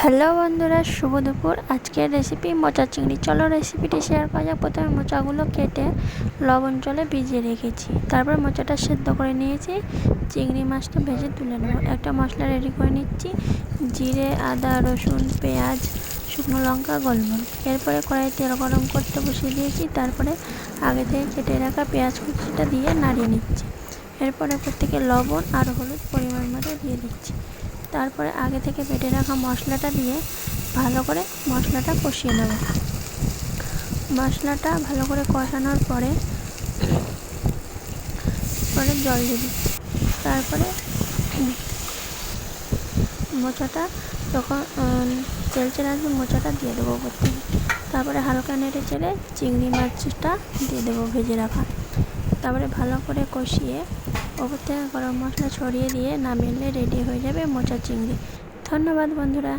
Hello বন্ধুরা, শুভ দুপুর। আজকের রেসিপি মোচার চিংড়ি। চলো রেসিপিটি শেয়ার করা যাক। প্রথমে মোচাগুলো কেটে লবণ জলে ভিজিয়ে রেখেছি, তারপর মোচাটা সেদ্ধ করে নিয়েছি। চিংড়ি মাছটা ভেজে তুলে নেব। একটা মশলা রেডি করে নিচ্ছি: জিরে, আদা, রসুন, পেঁয়াজ, শুকনো লঙ্কা, গোলমরিচ। এরপরে কড়াই তেল গরম করতে বসিয়ে দিয়েছি, তারপরে আগে থেকে কেটে রাখা পেঁয়াজ কুচিটা দিয়ে নাড়িয়ে নিচ্ছি। এরপরে ওপর থেকে লবণ আর হলুদ পরিমাণ মতো দিয়ে দিচ্ছি। তারপরে আগে থেকে বেটে রাখা মশলাটা দিয়ে ভালো করে মশলাটা কষিয়ে নেব। মশলাটা ভালো করে কষানোর পরে জল দিয়ে দিচ্ছি। তারপরে মোচাটা যখন তেল ছেড়ে আসবে, মোচাটা দিয়ে দেবো ওপর থেকে। তারপরে হালকা নেড়ে চেড়ে চিংড়ি মাছটা দিয়ে দেবো ভেজে রাখা। তারপরে ভালো করে কষিয়ে ওপর থেকে গরম মশলা ছড়িয়ে দিয়ে নামিয়ে রেডি হয়ে যাবে মোচার চিংড়ি। ধন্যবাদ বন্ধুরা।